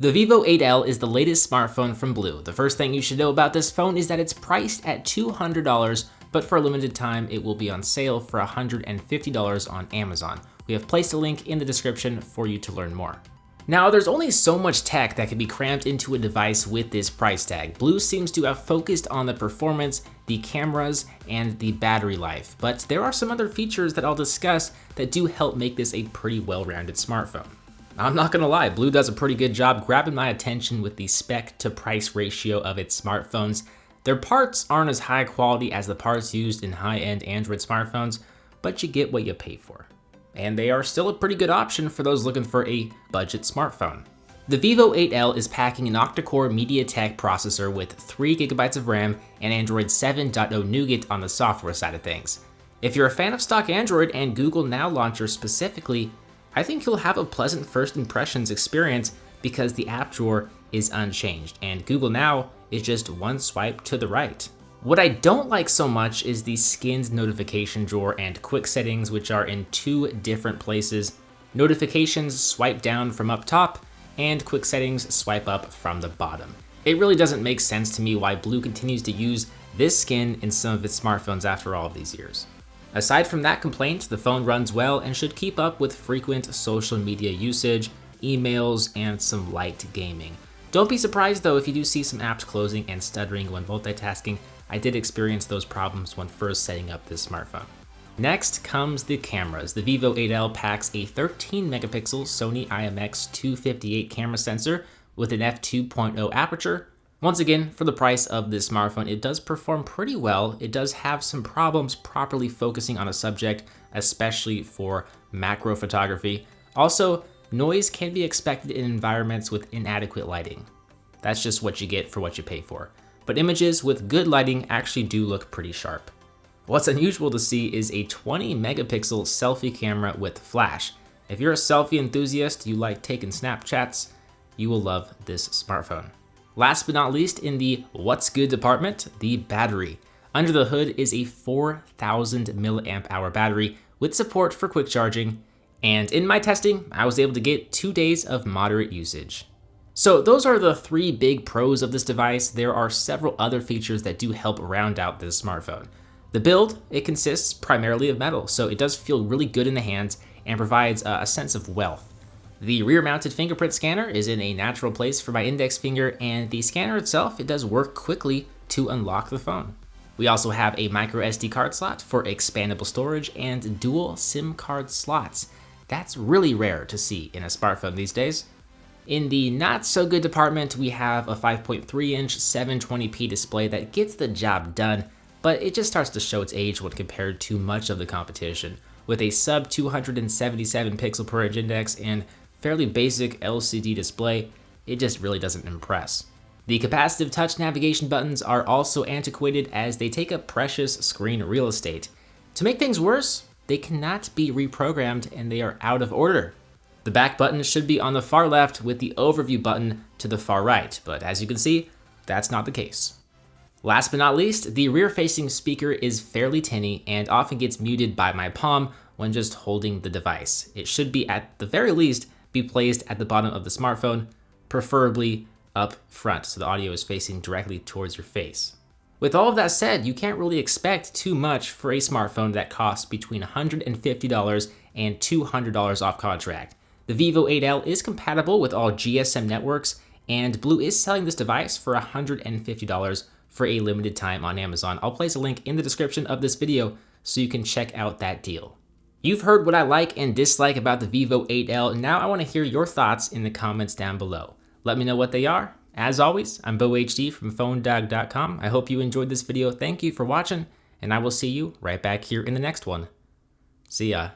The Vivo 8L is the latest smartphone from BLU. The first thing you should know about this phone is that it's priced at $200, but for a limited time, it will be on sale for $150 on Amazon. We have placed a link in the description for you to learn more. Now, there's only so much tech that can be crammed into a device with this price tag. BLU seems to have focused on the performance, the cameras, and the battery life, but there are some other features that I'll discuss that do help make this a pretty well-rounded smartphone. I'm not gonna lie, BLU does a pretty good job grabbing my attention with the spec to price ratio of its smartphones. Their parts aren't as high quality as the parts used in high-end Android smartphones, but you get what you pay for. And they are still a pretty good option for those looking for a budget smartphone. The Vivo 8L is packing an octa-core MediaTek processor with 3GB of RAM and Android 7.0 Nougat on the software side of things. If you're a fan of stock Android and Google Now Launcher specifically, I think you'll have a pleasant first impressions experience because the app drawer is unchanged and Google Now is just one swipe to the right. What I don't like so much is the skinned notification drawer and quick settings, which are in two different places. Notifications swipe down from up top and quick settings swipe up from the bottom. It really doesn't make sense to me why BLU continues to use this skin in some of its smartphones after all of these years. Aside from that complaint, the phone runs well and should keep up with frequent social media usage, emails, and some light gaming. Don't be surprised though if you do see some apps closing and stuttering when multitasking. I did experience those problems when first setting up this smartphone. Next comes the cameras. The Vivo 8L packs a 13 megapixel Sony IMX258 camera sensor with an f2.0 aperture. Once again, for the price of this smartphone, it does perform pretty well. It does have some problems properly focusing on a subject, especially for macro photography. Also, noise can be expected in environments with inadequate lighting. That's just what you get for what you pay for. But images with good lighting actually do look pretty sharp. What's unusual to see is a 20 megapixel selfie camera with flash. If you're a selfie enthusiast, you like taking Snapchats, you will love this smartphone. Last but not least, in the what's good department, the battery. Under the hood is a 4,000 milliamp hour battery with support for quick charging. And in my testing, I was able to get 2 days of moderate usage. So those are the three big pros of this device. There are several other features that do help round out this smartphone. The build, it consists primarily of metal, so it does feel really good in the hands and provides a sense of wealth. The rear-mounted fingerprint scanner is in a natural place for my index finger, and the scanner itself, it does work quickly to unlock the phone. We also have a micro SD card slot for expandable storage and dual SIM card slots. That's really rare to see in a smartphone these days. In the not so good department, we have a 5.3-inch 720p display that gets the job done, but it just starts to show its age when compared to much of the competition. With a sub 277 pixel per inch index and fairly basic LCD display, it just really doesn't impress. The capacitive touch navigation buttons are also antiquated as they take up precious screen real estate. To make things worse, they cannot be reprogrammed and they are out of order. The back button should be on the far left with the overview button to the far right, but as you can see, that's not the case. Last but not least, the rear-facing speaker is fairly tinny and often gets muted by my palm when just holding the device. It should be, at the very least, be placed at the bottom of the smartphone, preferably up front, so the audio is facing directly towards your face. With all of that said, you can't really expect too much for a smartphone that costs between $150 and $200 off contract. The Vivo 8L is compatible with all GSM networks, and BLU is selling this device for $150 for a limited time on Amazon. I'll place a link in the description of this video so you can check out that deal. You've heard what I like and dislike about the Vivo 8L, and now I want to hear your thoughts in the comments down below. Let me know what they are. As always, I'm BoHD from PhoneDog.com. I hope you enjoyed this video. Thank you for watching, and I will see you right back here in the next one. See ya.